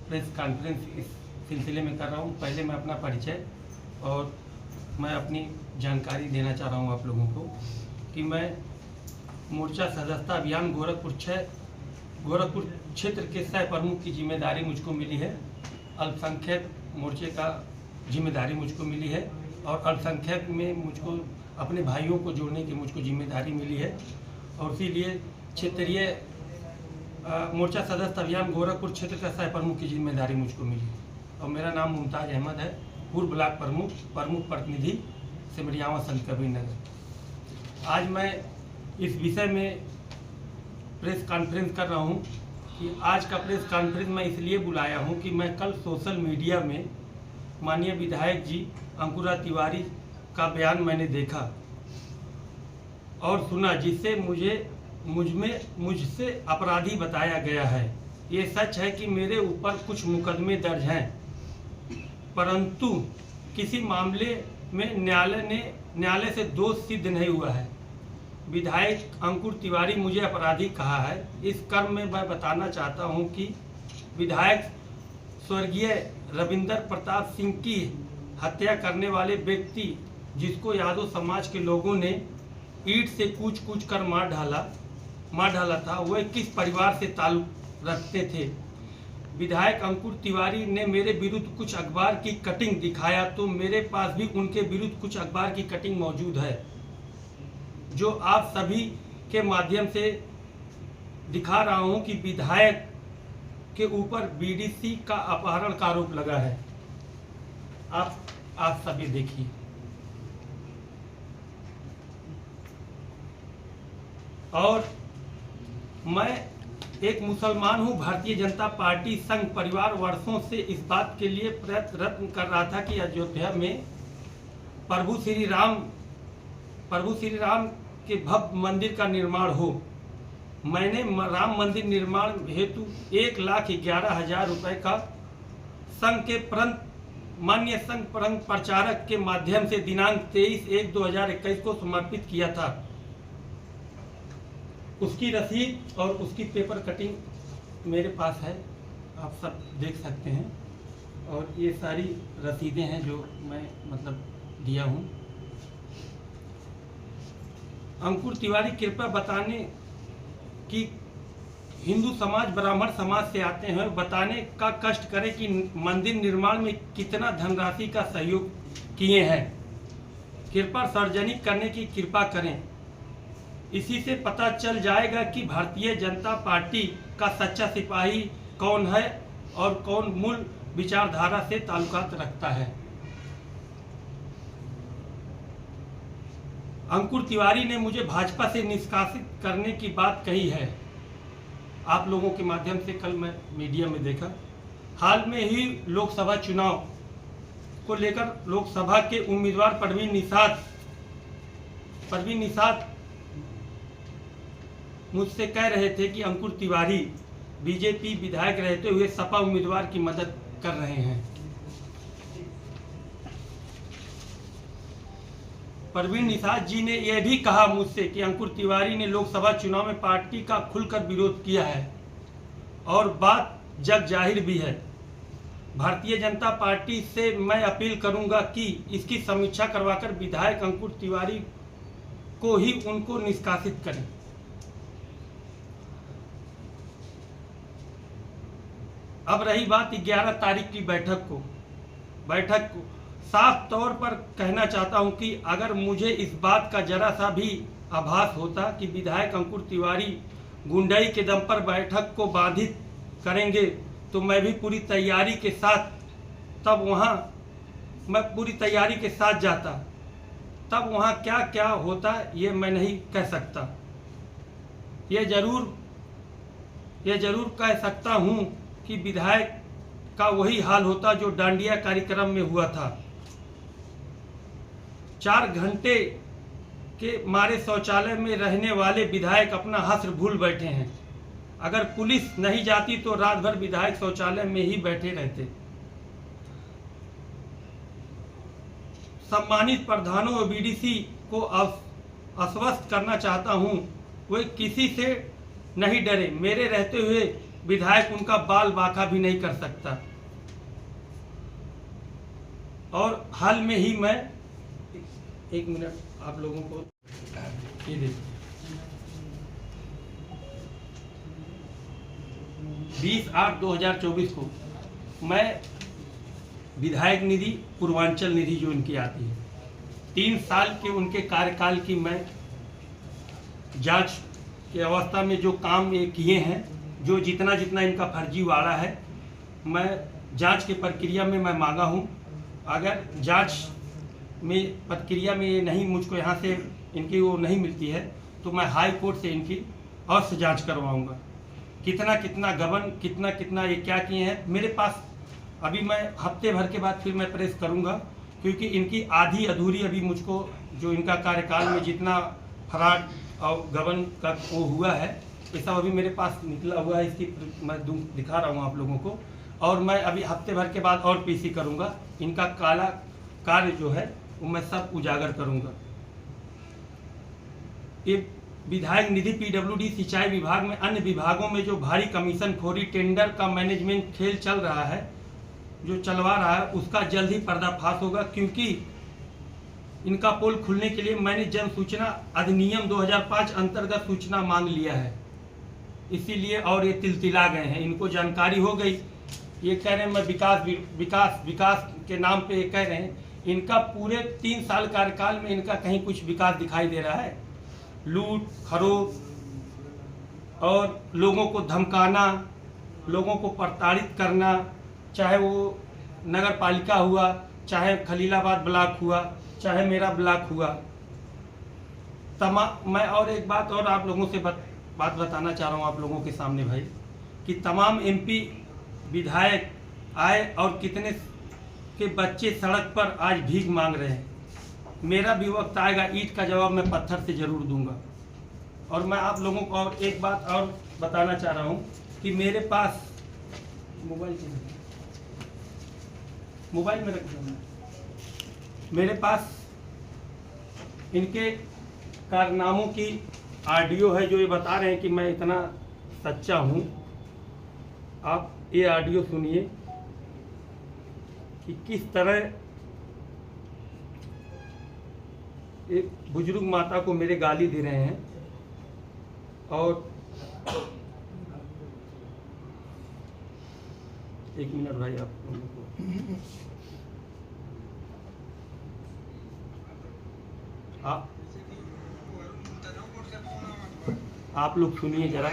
Press conference इस सिलसिले में कर रहा हूँ। पहले मैं अपना परिचय और मैं अपनी जानकारी देना चाह रहा हूँ आप लोगों को कि मैं मोर्चा सदस्यता अभियान गोरखपुर क्षेत्र के सह प्रमुख की जिम्मेदारी मुझको मिली है। अल्पसंख्यक मोर्चे का जिम्मेदारी मुझको मिली है और अल्पसंख्यक में मुझको अपने भाइयों को जोड़ने की मुझको जिम्मेदारी मिली है और इसीलिए क्षेत्रीय मोर्चा सदस्यता अभियान गोरखपुर क्षेत्र का सह प्रमुख की जिम्मेदारी मुझको मिली और मेरा नाम मुमताज अहमद है, पूर्व ब्लॉक प्रमुख प्रतिनिधि सिमरियावा संत कबीर नगर। आज मैं इस विषय में प्रेस कॉन्फ्रेंस कर रहा हूं कि आज का प्रेस कॉन्फ्रेंस मैं इसलिए बुलाया हूं कि मैं कल सोशल मीडिया में माननीय विधायक जी अंकुरा तिवारी का बयान मैंने देखा और सुना, जिससे मुझसे अपराधी बताया गया है। ये सच है कि मेरे ऊपर कुछ मुकदमे दर्ज हैं, परंतु किसी मामले में न्यायालय से दोष सिद्ध नहीं हुआ है। विधायक अंकुर तिवारी मुझे अपराधी कहा है। इस क्रम में मैं बताना चाहता हूं कि विधायक स्वर्गीय रविंद्र प्रताप सिंह की हत्या करने वाले व्यक्ति, जिसको यादव समाज के लोगों ने ईंट से कूच कर मार डाला था, वह किस परिवार से ताल्लुक रखते थे। विधायक अंकुर तिवारी ने मेरे विरुद्ध कुछ अखबार की कटिंग दिखाया, तो मेरे पास भी उनके विरुद्ध कुछ अखबार की कटिंग मौजूद है, जो आप सभी के माध्यम से दिखा रहा हूं कि विधायक के ऊपर बीडीसी का अपहरण का आरोप लगा है। आप सभी देखिए। और मैं एक मुसलमान हूं। भारतीय जनता पार्टी संघ परिवार वर्षों से इस बात के लिए प्रयत्न कर रहा था कि अयोध्या में प्रभु श्री राम के भव्य मंदिर का निर्माण हो। मैंने राम मंदिर निर्माण हेतु 1,11,000 रुपए का माननीय संघ प्रचारक के माध्यम से दिनांक 23/1/2021 को समर्पित किया था। उसकी रसीद और उसकी पेपर कटिंग मेरे पास है, आप सब देख सकते हैं। और ये सारी रसीदें हैं जो मैं दिया हूँ। अंकुर तिवारी कृपया बताने कि हिंदू समाज ब्राह्मण समाज से आते हैं, बताने का कष्ट करें कि मंदिर निर्माण में कितना धनराशि का सहयोग किए हैं। कृपया सार्वजनिक करने की कृपा करें। इसी से पता चल जाएगा कि भारतीय जनता पार्टी का सच्चा सिपाही कौन है और कौन मूल विचारधारा से ताल्लुकात रखता है। अंकुर तिवारी ने मुझे भाजपा से निष्कासित करने की बात कही है। आप लोगों के माध्यम से कल मैं मीडिया में देखा। हाल में ही लोकसभा चुनाव को लेकर लोकसभा के उम्मीदवार परवीन निषाद मुझसे कह रहे थे कि अंकुर तिवारी बीजेपी विधायक रहते हुए सपा उम्मीदवार की मदद कर रहे हैं। परवीन निषाद जी ने यह भी कहा मुझसे कि अंकुर तिवारी ने लोकसभा चुनाव में पार्टी का खुलकर विरोध किया है और बात जग जाहिर भी है। भारतीय जनता पार्टी से मैं अपील करूंगा कि इसकी समीक्षा करवाकर विधायक अंकुर तिवारी को ही उनको निष्कासित करें। अब रही बात 11 तारीख की बैठक को साफ तौर पर कहना चाहता हूं कि अगर मुझे इस बात का जरा सा भी आभास होता कि विधायक अंकुर तिवारी गुंडाई के दम पर बैठक को बाधित करेंगे, तो मैं भी पूरी तैयारी के साथ जाता। तब वहां क्या क्या होता ये मैं नहीं कह सकता। ये जरूर कह सकता हूं कि विधायक का वही हाल होता जो डांडिया कार्यक्रम में हुआ था। 4 घंटे के मारे शौचालय में रहने वाले विधायक अपना हश्र भूल बैठे हैं। अगर पुलिस नहीं जाती तो रात भर विधायक शौचालय में ही बैठे रहते। सम्मानित प्रधानों और बीडीसी को आश्वस्त करना चाहता हूं, वे किसी से नहीं डरे। मेरे रहते हुए विधायक उनका बाल बांका भी नहीं कर सकता। और हाल में ही मैं एक मिनट आप लोगों को ये देखिए 20/8/2024 को मैं विधायक निधि पूर्वांचल निधि जो इनकी आती है 3 साल के उनके कार्यकाल की मैं जांच की अवस्था में जो काम ये किए हैं, जो जितना जितना इनका फर्जीवाड़ा है, मैं जांच के प्रक्रिया में मैं मांगा हूं। अगर जांच में प्रक्रिया में ये नहीं मुझको यहाँ से इनकी वो नहीं मिलती है तो मैं हाई कोर्ट से इनकी और से जाँच करवाऊँगा। कितना कितना गबन कितना कितना ये क्या किए हैं मेरे पास। अभी मैं हफ्ते भर के बाद फिर मैं प्रेस करूँगा, क्योंकि इनकी आधी अधूरी अभी मुझको जो इनका कार्यकाल में जितना फराड और गबन का वो हुआ है ये सब अभी मेरे पास निकला हुआ है। इसकी मैं दिखा रहा हूँ आप लोगों को। और मैं अभी हफ्ते भर के बाद और पीसी करूँगा। इनका काला कार्य जो है वो मैं सब उजागर करूँगा। ये विधायक निधि पीडब्ल्यूडी सिंचाई विभाग में अन्य विभागों में जो भारी कमीशन खोरी टेंडर का मैनेजमेंट खेल चल रहा है, जो चलवा रहा है, उसका जल्द ही पर्दाफाश होगा। क्योंकि इनका पोल खुलने के लिए मैंने जन सूचना अधिनियम 2005 अंतर्गत सूचना मांग लिया है, इसीलिए और ये तिलतिला गए हैं। इनको जानकारी हो गई, ये कह रहे हैं मैं विकास विकास विकास के नाम पे ये कह रहे हैं। इनका पूरे 3 साल कार्यकाल में इनका कहीं कुछ विकास दिखाई दे रहा है? लूट खरोच और लोगों को धमकाना, लोगों को प्रताड़ित करना, चाहे वो नगर पालिका हुआ, चाहे खलीलाबाद ब्लॉक हुआ, चाहे मेरा ब्लॉक हुआ। मैं और एक बात और आप लोगों से बात बताना चाह रहा हूँ आप लोगों के सामने भाई, कि तमाम एमपी विधायक आए और कितने के बच्चे सड़क पर आज भीख मांग रहे हैं। मेरा भी वक्त आएगा, ईंट का जवाब मैं पत्थर से जरूर दूंगा। और मैं आप लोगों को और एक बात और बताना चाह रहा हूँ कि मेरे पास मोबाइल में रख दो, मेरे पास इनके कारनामों की ऑडियो है जो ये बता रहे हैं कि मैं इतना सच्चा हूँ। आप ये ऑडियो सुनिए कि किस तरह एक बुजुर्ग माता को मेरे गाली दे रहे हैं। और एक मिनट भाई आप लोग सुनिए जरा।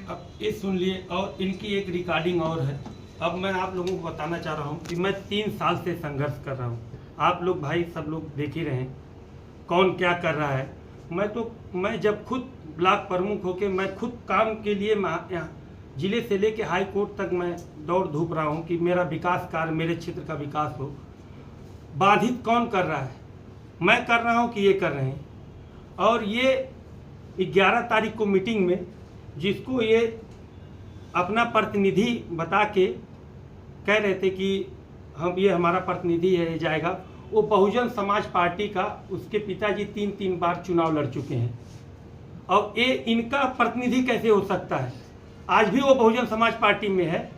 अब ये सुन लिए। और इनकी एक रिकॉर्डिंग और है। अब मैं आप लोगों को बताना चाह रहा हूँ कि मैं 3 साल से संघर्ष कर रहा हूँ। आप लोग भाई सब लोग देख ही रहे हैं कौन क्या कर रहा है। मैं जब खुद ब्लॉक प्रमुख होके मैं खुद काम के लिए जिले से लेके हाई कोर्ट तक मैं दौड़ धूप रहा हूँ कि मेरा विकास कार्य, मेरे क्षेत्र का विकास हो। बाधित कौन कर रहा है? मैं कर रहा हूँ कि ये कर रहे हैं। और ये 11 तारीख को मीटिंग में, जिसको ये अपना प्रतिनिधि बता के कह रहे थे कि हम ये हमारा प्रतिनिधि है, ये जाएगा, वो बहुजन समाज पार्टी का, उसके पिताजी 3 बार चुनाव लड़ चुके हैं और ये इनका प्रतिनिधि कैसे हो सकता है? आज भी वो बहुजन समाज पार्टी में है।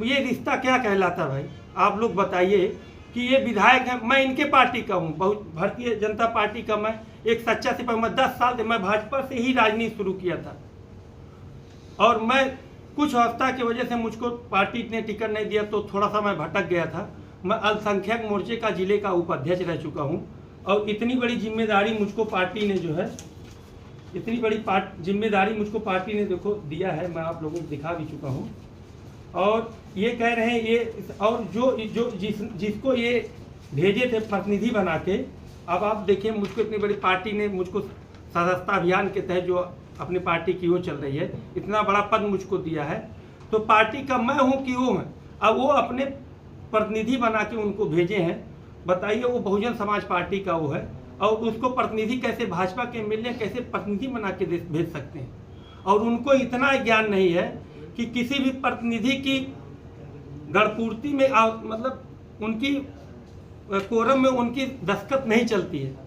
ये रिश्ता क्या कहलाता भाई? आप लोग बताइए कि ये विधायक है, मैं इनके पार्टी का हूँ, भारतीय जनता पार्टी का मैं एक सच्चा सिपाही। मैं 10 साल से मैं भाजपा से ही राजनीति शुरू किया था और मैं कुछ अवस्था की वजह से मुझको पार्टी ने टिकट नहीं दिया तो थोड़ा सा मैं भटक गया था। मैं अल्पसंख्यक मोर्चे का जिले का उपाध्यक्ष रह चुका हूँ और इतनी बड़ी जिम्मेदारी मुझको पार्टी ने जो है, इतनी बड़ी जिम्मेदारी मुझको पार्टी ने देखो दिया है, मैं आप लोगों को दिखा भी चुका हूँ। और ये कह रहे हैं ये, और जिसको ये भेजे थे प्रतिनिधि बना के, अब आप देखिए मुझको इतनी बड़ी पार्टी ने मुझको सदस्यता अभियान के तहत जो अपनी पार्टी की वो चल रही है, इतना बड़ा पद मुझको दिया है, तो पार्टी का मैं हूँ कि वो है। अब वो अपने प्रतिनिधि बना के उनको भेजे हैं, बताइए वो बहुजन समाज पार्टी का वो है और उसको प्रतिनिधि कैसे भाजपा के एमएलए कैसे प्रतिनिधि बना के भेज सकते हैं? और उनको इतना ज्ञान नहीं है कि किसी भी प्रतिनिधि की गणपूर्ति में मतलब उनकी कोरम में उनकी दस्तखत नहीं चलती है।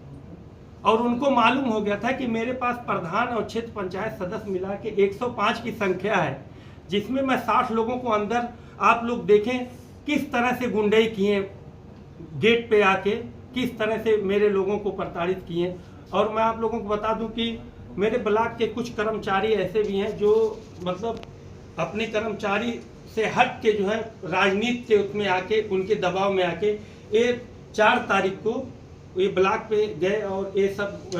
और उनको मालूम हो गया था कि मेरे पास प्रधान और क्षेत्र पंचायत सदस्य मिला के 105 की संख्या है, जिसमें मैं 60 लोगों को अंदर, आप लोग देखें किस तरह से गुंडई किए, गेट पे आके किस तरह से मेरे लोगों को प्रताड़ित किए। और मैं आप लोगों को बता दूं कि मेरे ब्लॉक के कुछ कर्मचारी ऐसे भी हैं जो मतलब अपने कर्मचारी से हट के जो है राजनीति के उसमें आके, उनके दबाव में आके, ये 4 तारीख को ये ब्लॉक पे गए और ये सब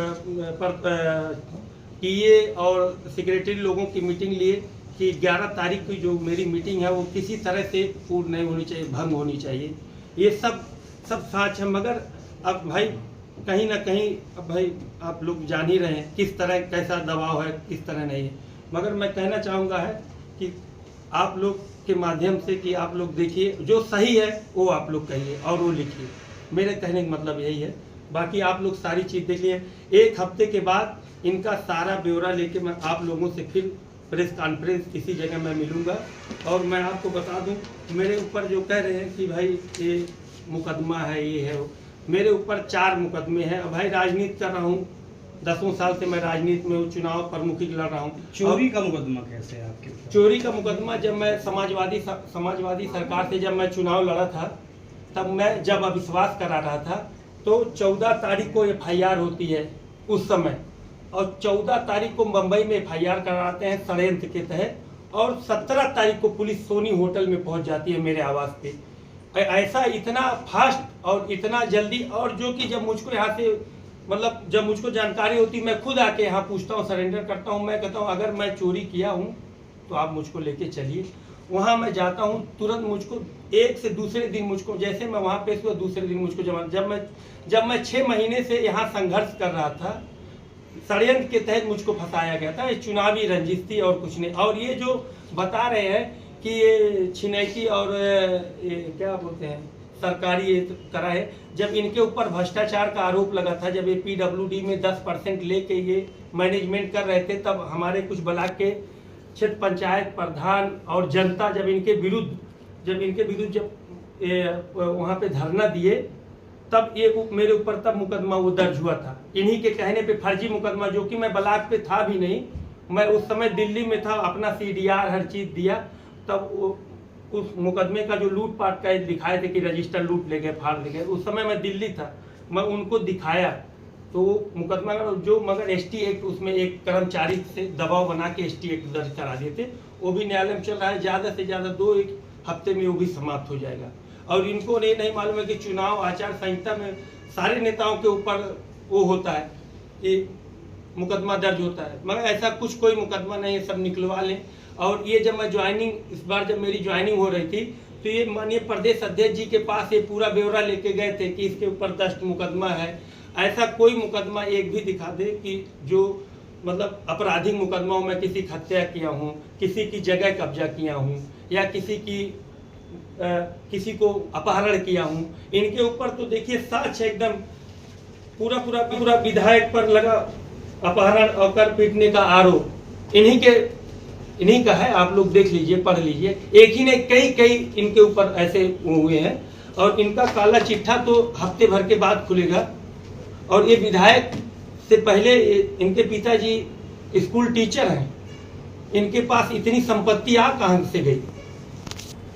टीए और सेक्रेटरी लोगों की मीटिंग लिए कि 11 तारीख की जो मेरी मीटिंग है वो किसी तरह से पूर्ण नहीं होनी चाहिए, भंग होनी चाहिए। ये सब साच है। मगर अब भाई कहीं ना कहीं, अब भाई आप लोग जान ही रहे हैं किस तरह कैसा दबाव है, किस तरह नहीं है। मगर मैं कहना चाहूँगा है कि आप लोग के माध्यम से कि आप लोग देखिए, जो सही है वो आप लोग कहिए और वो लिखिए। मेरे कहने का मतलब यही है। बाकी आप लोग सारी चीज़ देखिए। 1 हफ्ते के बाद इनका सारा ब्यौरा लेके मैं आप लोगों से फिर प्रेस कॉन्फ्रेंस किसी जगह मैं मिलूँगा। और मैं आपको बता दूं, मेरे ऊपर जो कह रहे हैं कि भाई ये मुकदमा है, ये है, मेरे ऊपर 4 मुकदमे हैं। अब भाई राजनीति कर रहा हूँ, 10 साल से मैं राजनीति में चुनाव प्रमुखी लड़ रहा हूँ। चोरी का मुकदमा कैसे है आपके ऊपर? चोरी का मुकदमा जब मैं समाजवादी सरकार से जब मैं चुनाव लड़ा था, तब मैं जब अविश्वास करा रहा था तो 14 तारीख को FIR होती है उस समय, और 14 तारीख को मुंबई में FIR कराते हैं षड्यंत्र के तहत, और 17 तारीख को पुलिस सोनी होटल में पहुंच जाती है मेरे आवास पे। ऐसा इतना फास्ट और इतना जल्दी, और जो कि जब मुझको यहाँ से मतलब जब मुझको जानकारी होती, मैं खुद आके यहाँ पूछता हूँ, सरेंडर करता हूँ। मैं कहता हूँ अगर मैं चोरी किया हूँ तो आप मुझको लेके चलिए। वहाँ मैं जाता हूँ, तुरंत मुझको एक से दूसरे दिन मुझको, जैसे मैं वहाँ पेश हुआ दूसरे दिन मुझको जब मैं 6 महीने से यहाँ संघर्ष कर रहा था, षड्यंत्र के तहत मुझको फंसाया गया था। ये चुनावी रंजिश थी और कुछ नहीं। और ये जो बता रहे हैं कि ये छिनैती और ये क्या बोलते हैं सरकारी ये करा है, जब इनके ऊपर भ्रष्टाचार का आरोप लगा था, जब ये PWD में 10% लेके ये मैनेजमेंट कर रहे थे, तब हमारे कुछ ब्लॉक के क्षेत्र पंचायत प्रधान और जनता जब इनके विरुद्ध वहाँ पे धरना दिए, तब ये मेरे ऊपर तब मुकदमा वो दर्ज हुआ था। इन्हीं के कहने पे फर्जी मुकदमा, जो कि मैं ब्लॉक पे था भी नहीं, मैं उस समय दिल्ली में था, अपना CDR हर चीज़ दिया। तब वो उस मुकदमे का जो लूटपाट का दिखाए थे कि रजिस्टर लूट ले गए, फाड़ ले गए, उस समय मैं दिल्ली था, मैं उनको दिखाया तो मुकदमा जो, मगर ST एक्ट उसमें एक कर्मचारी से दबाव बना के ST एक्ट दर्ज करा दिए थे। वो भी न्यायालय में चल रहा है, ज़्यादा से ज़्यादा 2-1 हफ्ते में वो भी समाप्त हो जाएगा। और इनको ये नहीं मालूम है कि चुनाव आचार संहिता में सारे नेताओं के ऊपर वो होता है कि मुकदमा दर्ज होता है, मगर ऐसा कुछ कोई मुकदमा नहीं है, सब निकलवा लें। और ये जब मैं ज्वाइनिंग, इस बार जब मेरी ज्वाइनिंग हो रही थी, तो ये माननीय प्रदेश अध्यक्ष जी के पास ये पूरा ब्यौरा लेके गए थे कि इसके ऊपर 10 मुकदमा है। ऐसा कोई मुकदमा एक भी दिखा दे कि जो मतलब आपराधिक मुकदमा में किसी की हत्या किया हूँ, किसी की जगह कब्जा किया हूँ, या किसी को अपहरण किया हूँ। इनके ऊपर तो देखिए साक्ष्य एकदम पूरा विधायक पर लगा, अपहरण और कर पीटने का आरोप इन्हीं का है। आप लोग देख लीजिए, पढ़ लीजिए। एक ही ने कई इनके ऊपर ऐसे हुए हैं और इनका काला चिट्ठा तो हफ्ते भर के बाद खुलेगा। और ये विधायक से पहले इनके पिताजी स्कूल टीचर हैं। इनके पास इतनी संपत्ति आ कहां से गई?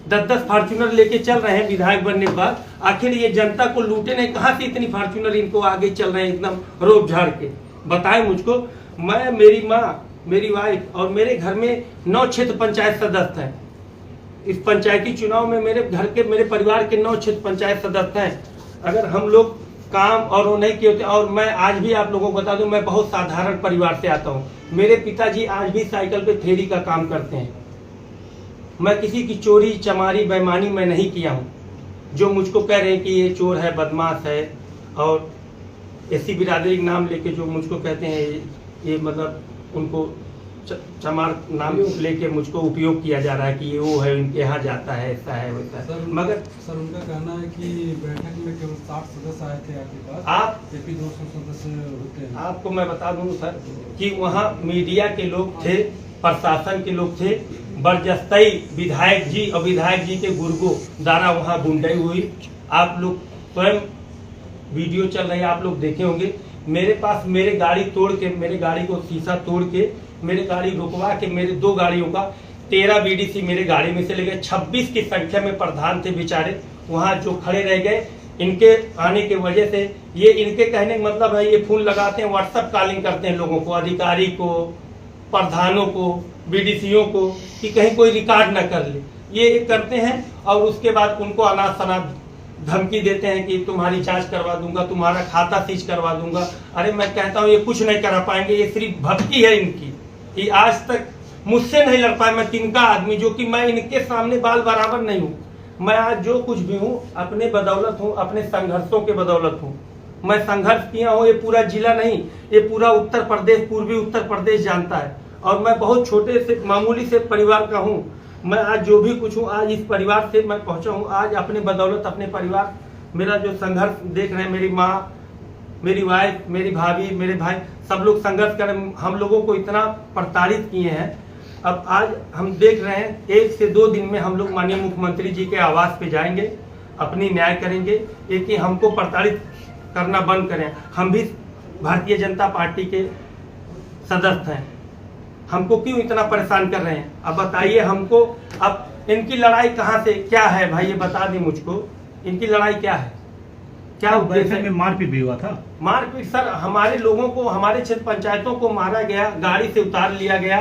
10-10 फॉर्च्यूनर लेके चल रहे हैं विधायक बनने के बाद। आखिर ये जनता को लूटे नहीं, कहां से इतनी फॉर्च्यूनर इनको आगे चल रहे हैं एकदम रोब झाड़ के? बताएं मुझको। मैं, मेरी माँ, मेरी वाइफ और मेरे घर में 9 क्षेत्र पंचायत सदस्य हैं। इस पंचायती चुनाव में मेरे परिवार के 9 क्षेत्र पंचायत सदस्य हैं। अगर हम लोग काम और वो नहीं किए होते, और मैं आज भी आप लोगों को बता दूं, मैं बहुत साधारण परिवार से आता हूं। मेरे पिताजी आज भी साइकिल पे फेरी का काम करते हैं। मैं किसी की चोरी चमारी बेईमानी मैं नहीं किया हूं। जो मुझको कह रहे हैं कि ये चोर है, बदमाश है, और ऐसी बिरादरी का नाम लेके जो मुझको कहते हैं, ये मतलब उनको चमार नाम लेके मुझको उपयोग किया जा रहा है कि ये वो है, इनके यहाँ जाता है, ऐसा है वैसा है। मगर सर उनका कहना है कि बैठक में केवल 60 सदस्य आए थे आपके पास, आप जबकि 200 सदस्य होते हैं। आपको मैं बता दूं सर कि वहाँ मीडिया के लोग थे, प्रशासन के लोग थे, बरजस्ती विधायक जी और विधायक जी के गुर्गों द्वारा वहाँ गुंडाई हुई। आप लोग स्वयं वीडियो चल रही है, आप लोग देखे होंगे। मेरे पास मेरे गाड़ी तोड़ के, मेरे गाड़ी को शीशा तोड़ के, मेरे गाड़ी रुकवा के, मेरे 2 गाड़ियों का 13 बीडीसी मेरे गाड़ी में से ले गए। 26 की संख्या में प्रधान थे बेचारे, वहाँ जो खड़े रह गए। इनके आने की वजह से, ये इनके कहने का मतलब है, ये फोन लगाते हैं, व्हाट्सएप कॉलिंग करते हैं लोगों को, अधिकारी को, प्रधानों को, बीडीसीओ को, कि कहीं कोई रिकॉर्ड न कर ले। ये करते हैं और उसके बाद उनको अनाज शनाज धमकी देते हैं कि तुम्हारी जांच करवा दूंगा, तुम्हारा खाता सीज करवा दूंगा। अरे मैं कहता हूँ ये कुछ नहीं करा पाएंगे। ये सिर्फ भक्ति है इनकी, कि आज तक मुझसे नहीं लड़ पाए। मैं तिनका आदमी, जो कि मैं इनके सामने बाल बराबर नहीं हूँ। मैं आज जो कुछ भी हूँ अपने बदौलत हूँ, अपने संघर्षों के बदौलत हूँ। मैं संघर्ष किया हूँ, ये पूरा जिला नहीं, ये पूरा उत्तर प्रदेश, पूर्वी उत्तर प्रदेश जानता है। और मैं बहुत छोटे से मामूली से परिवार का हूँ। मैं आज जो भी कुछ हूँ, आज इस परिवार से मैं पहुंचा हूँ। आज अपने बदौलत, अपने परिवार, मेरा जो संघर्ष देख रहे हैं, मेरी माँ, मेरी वाइफ, मेरी भाभी, मेरे भाई, सब लोग संघर्ष कर, हम लोगों को इतना प्रताड़ित किए हैं। अब आज हम देख रहे हैं 1 से 2 दिन में हम लोग माननीय मुख्यमंत्री जी के आवास पे जाएंगे, अपनी न्याय करेंगे। एक कि हमको प्रताड़ित करना बंद करें। हम भी भारतीय जनता पार्टी के सदस्य हैं, हमको क्यों इतना परेशान कर रहे हैं? अब बताइए हमको। अब इनकी लड़ाई कहाँ से क्या है भाई, ये बता दें मुझको। इनकी लड़ाई क्या है, क्या उद्देश्य है? मारपीट भी हुआ था। मारपीट सर, हमारे लोगों को, हमारे क्षेत्र पंचायतों को मारा गया, गाड़ी से उतार लिया गया।